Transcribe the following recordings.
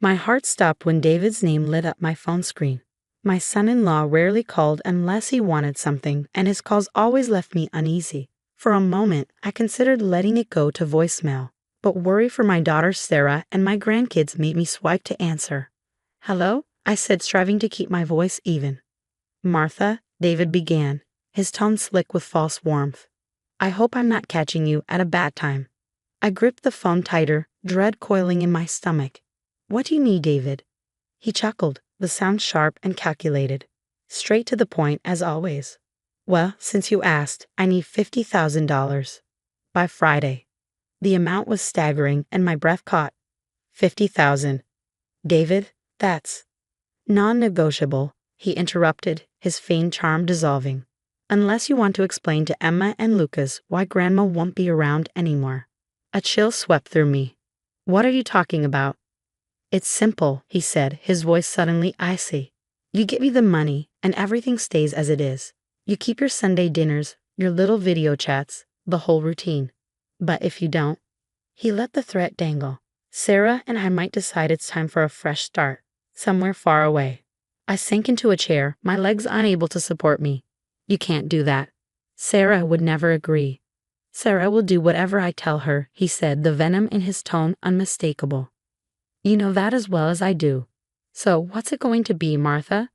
My heart stopped when David's name lit up my phone screen. My son-in-law rarely called unless he wanted something, and his calls always left me uneasy. For a moment, I considered letting it go to voicemail, but worry for my daughter Sarah and my grandkids made me swipe to answer. "Hello?" I said, striving to keep my voice even. "Martha," David began, his tone slick with false warmth. "I hope I'm not catching you at a bad time." I gripped the phone tighter, dread coiling in my stomach. "What do you need, David?" He chuckled, the sound sharp and calculated. Straight to the point, as always. "Well, since you asked, I need $50,000. By Friday." The amount was staggering, and my breath caught. 50,000. "David, that's non-negotiable," he interrupted, his feigned charm dissolving. "Unless you want to explain to Emma and Lucas why Grandma won't be around anymore." A chill swept through me. "What are you talking about?" "It's simple," he said, his voice suddenly icy. "You give me the money, and everything stays as it is. You keep your Sunday dinners, your little video chats, the whole routine. But if you don't—" He let the threat dangle. "Sarah and I might decide it's time for a fresh start, somewhere far away." I sank into a chair, my legs unable to support me. "You can't do that. Sarah would never agree." "Sarah will do whatever I tell her," he said, the venom in his tone unmistakable. "You know that as well as I do. So what's it going to be, Martha?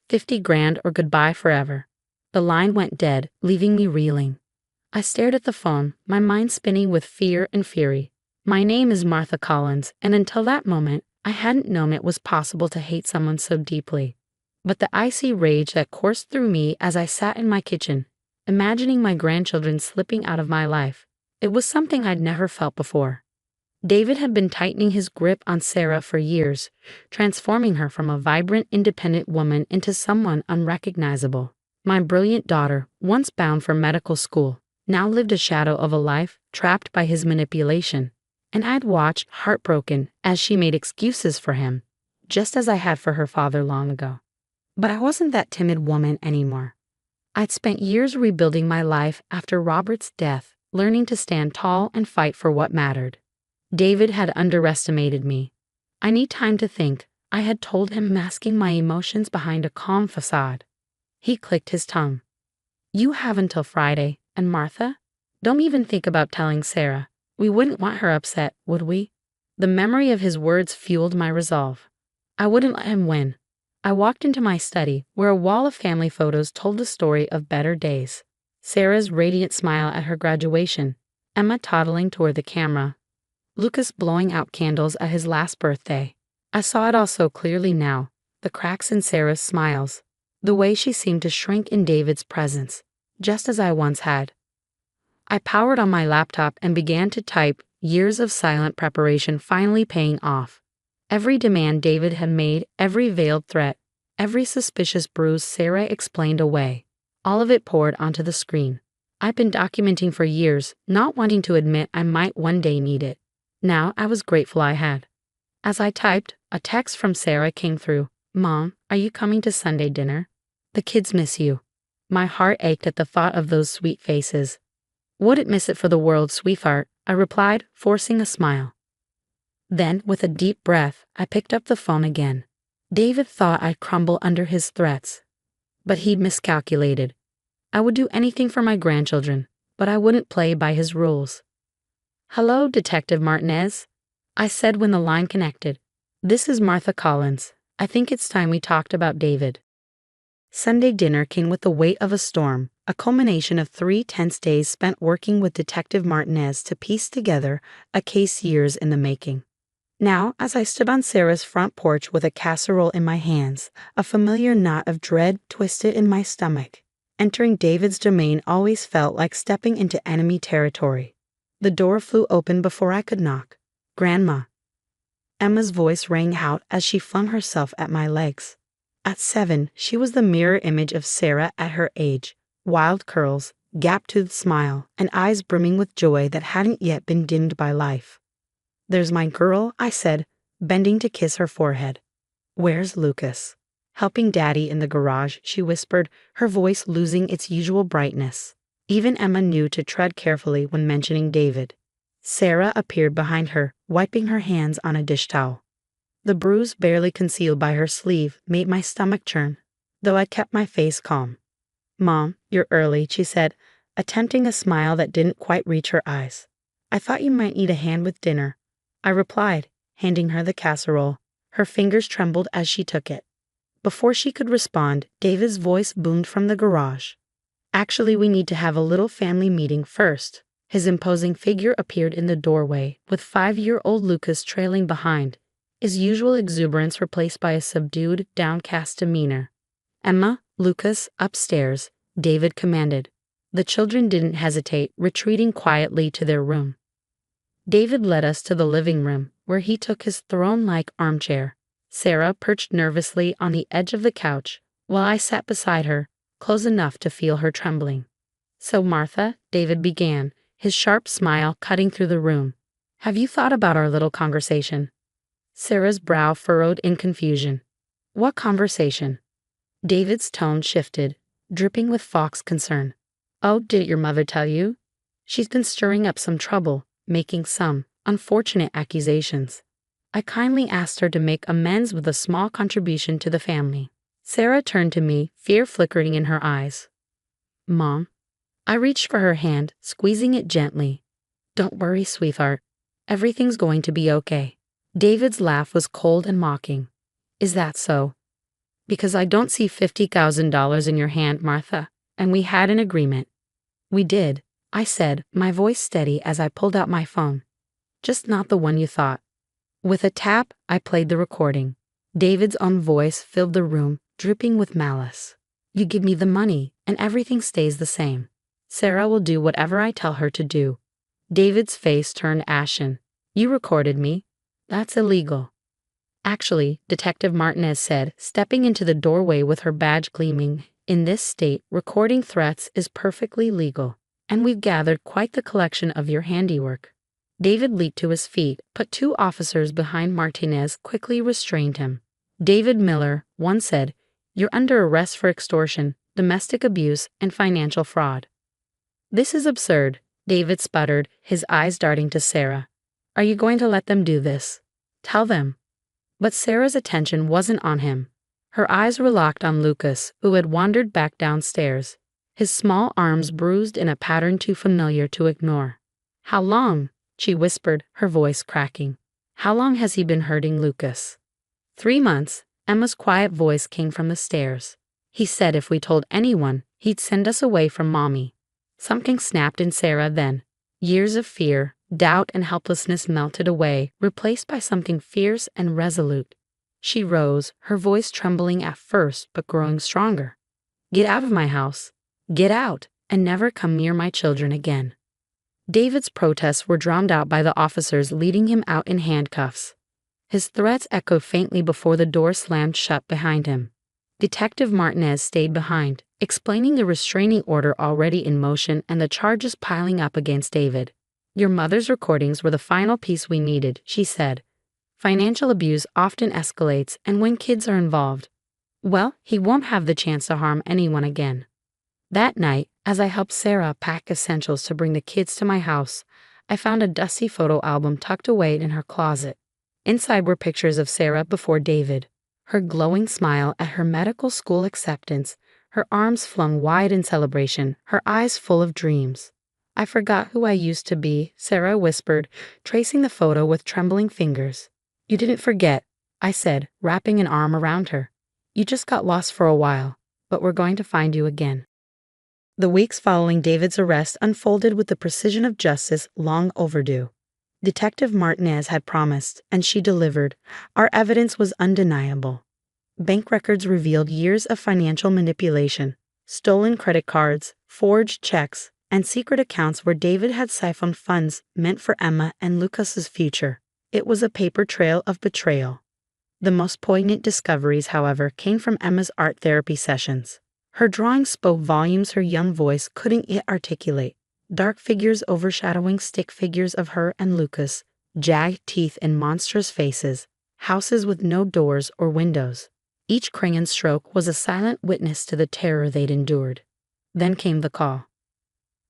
50 grand or goodbye forever." The line went dead, leaving me reeling. I stared at the phone, my mind spinning with fear and fury. My name is Martha Collins, and until that moment, I hadn't known it was possible to hate someone so deeply. But the icy rage that coursed through me as I sat in my kitchen, imagining my grandchildren slipping out of my life, it was something I'd never felt before. David had been tightening his grip on Sarah for years, transforming her from a vibrant, independent woman into someone unrecognizable. My brilliant daughter, once bound for medical school, now lived a shadow of a life trapped by his manipulation, and I'd watched, heartbroken, as she made excuses for him, just as I had for her father long ago. But I wasn't that timid woman anymore. I'd spent years rebuilding my life after Robert's death, learning to stand tall and fight for what mattered. David had underestimated me. "I need time to think," I had told him, masking my emotions behind a calm facade. He clicked his tongue. "You have until Friday, and Martha? Don't even think about telling Sarah. We wouldn't want her upset, would we?" The memory of his words fueled my resolve. I wouldn't let him win. I walked into my study, where a wall of family photos told the story of better days. Sarah's radiant smile at her graduation, Emma toddling toward the camera, Lucas blowing out candles at his last birthday. I saw it all so clearly now, the cracks in Sarah's smiles, the way she seemed to shrink in David's presence, just as I once had. I powered on my laptop and began to type, years of silent preparation finally paying off. Every demand David had made, every veiled threat, every suspicious bruise Sarah explained away, all of it poured onto the screen. I'd been documenting for years, not wanting to admit I might one day need it. Now I was grateful I had. As I typed, a text from Sarah came through. "Mom, are you coming to Sunday dinner? The kids miss you." My heart ached at the thought of those sweet faces. "Wouldn't miss it for the world, sweetheart," I replied, forcing a smile. Then, with a deep breath, I picked up the phone again. David thought I'd crumble under his threats. But he'd miscalculated. I would do anything for my grandchildren, but I wouldn't play by his rules. "Hello, Detective Martinez," I said when the line connected. "This is Martha Collins. I think it's time we talked about David." Sunday dinner came with the weight of a storm, a culmination of 3 tense days spent working with Detective Martinez to piece together a case years in the making. Now, as I stood on Sarah's front porch with a casserole in my hands, a familiar knot of dread twisted in my stomach. Entering David's domain always felt like stepping into enemy territory. The door flew open before I could knock. "Grandma." Emma's voice rang out as she flung herself at my legs. At 7, she was the mirror image of Sarah at her age. Wild curls, gap-toothed smile, and eyes brimming with joy that hadn't yet been dimmed by life. "There's my girl," I said, bending to kiss her forehead. "Where's Lucas?" "Helping Daddy in the garage," she whispered, her voice losing its usual brightness. Even Emma knew to tread carefully when mentioning David. Sarah appeared behind her, wiping her hands on a dish towel. The bruise barely concealed by her sleeve made my stomach churn, though I kept my face calm. "Mom, you're early," she said, attempting a smile that didn't quite reach her eyes. "I thought you might need a hand with dinner," I replied, handing her the casserole. Her fingers trembled as she took it. Before she could respond, David's voice boomed from the garage. "Actually, we need to have a little family meeting first." His imposing figure appeared in the doorway, with 5-year-old Lucas trailing behind, his usual exuberance replaced by a subdued, downcast demeanor. "Emma, Lucas, upstairs," David commanded. The children didn't hesitate, retreating quietly to their room. David led us to the living room, where he took his throne-like armchair. Sarah perched nervously on the edge of the couch, while I sat beside her, close enough to feel her trembling. "So Martha," David began, his sharp smile cutting through the room, "have you thought about our little conversation?" Sarah's brow furrowed in confusion. "What conversation?" David's tone shifted, dripping with Fox concern. "Oh, did your mother tell you? She's been stirring up some trouble, making some unfortunate accusations. I kindly asked her to make amends with a small contribution to the family." Sarah turned to me, fear flickering in her eyes. "Mom." I reached for her hand, squeezing it gently. "Don't worry, sweetheart. Everything's going to be okay." David's laugh was cold and mocking. "Is that so?" "Because I don't see $50,000 in your hand, Martha, and we had an agreement." "We did," I said, my voice steady as I pulled out my phone. "Just not the one you thought." With a tap, I played the recording. David's own voice filled the room, dripping with malice. "You give me the money, and everything stays the same. Sarah will do whatever I tell her to do." David's face turned ashen. "You recorded me. That's illegal." "Actually," Detective Martinez said, stepping into the doorway with her badge gleaming, "in this state, recording threats is perfectly legal, and we've gathered quite the collection of your handiwork." David leaped to his feet, but 2 officers behind Martinez quickly restrained him. "David Miller," one said, "you're under arrest for extortion, domestic abuse, and financial fraud." "This is absurd," David sputtered, his eyes darting to Sarah. "Are you going to let them do this?" "Tell them." But Sarah's attention wasn't on him. Her eyes were locked on Lucas, who had wandered back downstairs, his small arms bruised in a pattern too familiar to ignore. "How long?" she whispered, her voice cracking. "How long has he been hurting Lucas?" 3 months, Emma's quiet voice came from the stairs. "He said if we told anyone, he'd send us away from Mommy." Something snapped in Sarah then. Years of fear, doubt, and helplessness melted away, replaced by something fierce and resolute. She rose, her voice trembling at first but growing stronger. "Get out of my house. Get out, and never come near my children again." David's protests were drowned out by the officers leading him out in handcuffs. His threats echoed faintly before the door slammed shut behind him. Detective Martinez stayed behind, explaining the restraining order already in motion and the charges piling up against David. "Your mother's recordings were the final piece we needed," she said. "Financial abuse often escalates, and when kids are involved, well, he won't have the chance to harm anyone again." That night, as I helped Sarah pack essentials to bring the kids to my house, I found a dusty photo album tucked away in her closet. Inside were pictures of Sarah before David, her glowing smile at her medical school acceptance, her arms flung wide in celebration, her eyes full of dreams. "I forgot who I used to be," Sarah whispered, tracing the photo with trembling fingers. "You didn't forget," I said, wrapping an arm around her. "You just got lost for a while, but we're going to find you again." The weeks following David's arrest unfolded with the precision of justice long overdue. Detective Martinez had promised, and she delivered. Our evidence was undeniable. Bank records revealed years of financial manipulation, stolen credit cards, forged checks, and secret accounts where David had siphoned funds meant for Emma and Lucas's future. It was a paper trail of betrayal. The most poignant discoveries, however, came from Emma's art therapy sessions. Her drawings spoke volumes her young voice couldn't yet articulate. Dark figures overshadowing stick figures of her and Lucas, jagged teeth and monstrous faces, houses with no doors or windows. Each crayon stroke was a silent witness to the terror they'd endured. Then came the call.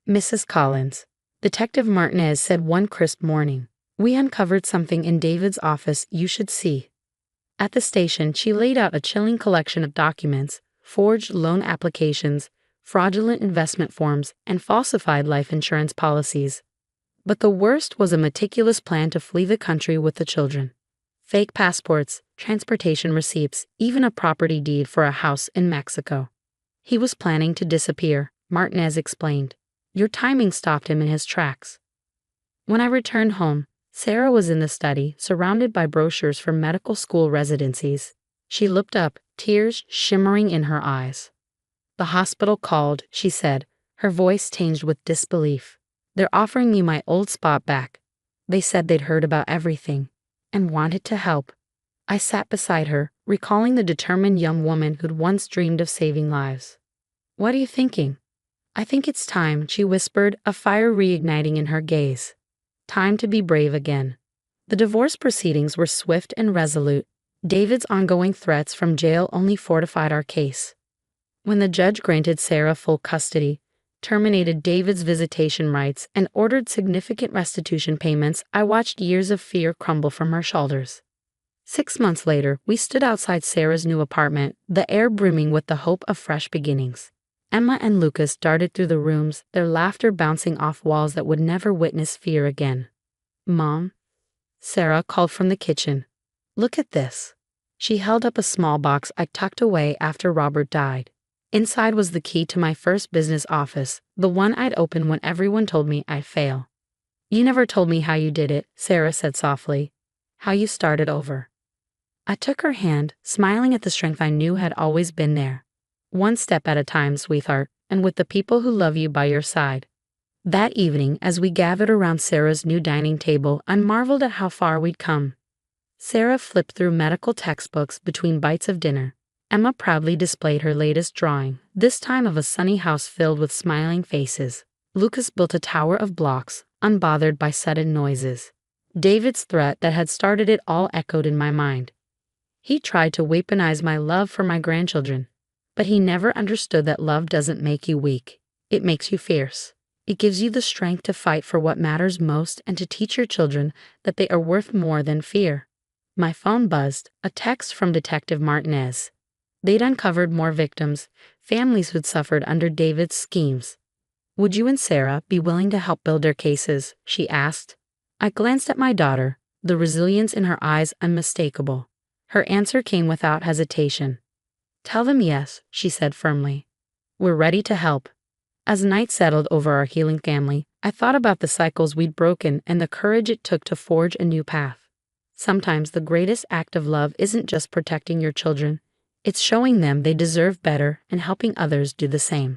"Mrs. Collins," Detective Martinez said one crisp morning, "we uncovered something in David's office you should see." At the station, she laid out a chilling collection of documents, forged loan applications, fraudulent investment forms, and falsified life insurance policies. But the worst was a meticulous plan to flee the country with the children. Fake passports, transportation receipts, even a property deed for a house in Mexico. He was planning to disappear, Martinez explained. Your timing stopped him in his tracks. When I returned home, Sarah was in the study, surrounded by brochures for medical school residencies. She looked up, tears shimmering in her eyes. The hospital called, she said, her voice tinged with disbelief. They're offering me my old spot back. They said they'd heard about everything and wanted to help. I sat beside her, recalling the determined young woman who'd once dreamed of saving lives. What are you thinking? I think it's time, she whispered, a fire reigniting in her gaze. Time to be brave again. The divorce proceedings were swift and resolute. David's ongoing threats from jail only fortified our case. When the judge granted Sarah full custody, terminated David's visitation rights, and ordered significant restitution payments, I watched years of fear crumble from her shoulders. 6 months later, we stood outside Sarah's new apartment, the air brimming with the hope of fresh beginnings. Emma and Lucas darted through the rooms, their laughter bouncing off walls that would never witness fear again. Mom? Sarah called from the kitchen. Look at this. She held up a small box I tucked away after Robert died. Inside was the key to my first business office, the one I'd open when everyone told me I'd fail. You never told me how you did it, Sarah said softly. How you started over. I took her hand, smiling at the strength I knew had always been there. One step at a time, sweetheart, and with the people who love you by your side. That evening, as we gathered around Sarah's new dining table, I marveled at how far we'd come. Sarah flipped through medical textbooks between bites of dinner. Emma proudly displayed her latest drawing, this time of a sunny house filled with smiling faces. Lucas built a tower of blocks, unbothered by sudden noises. David's threat that had started it all echoed in my mind. He tried to weaponize my love for my grandchildren. But he never understood that love doesn't make you weak. It makes you fierce. It gives you the strength to fight for what matters most and to teach your children that they are worth more than fear. My phone buzzed, a text from Detective Martinez. They'd uncovered more victims, families who'd suffered under David's schemes. Would you and Sarah be willing to help build their cases? She asked. I glanced at my daughter, the resilience in her eyes unmistakable. Her answer came without hesitation. Tell them yes, she said firmly. We're ready to help. As night settled over our healing family, I thought about the cycles we'd broken and the courage it took to forge a new path. Sometimes the greatest act of love isn't just protecting your children, it's showing them they deserve better and helping others do the same.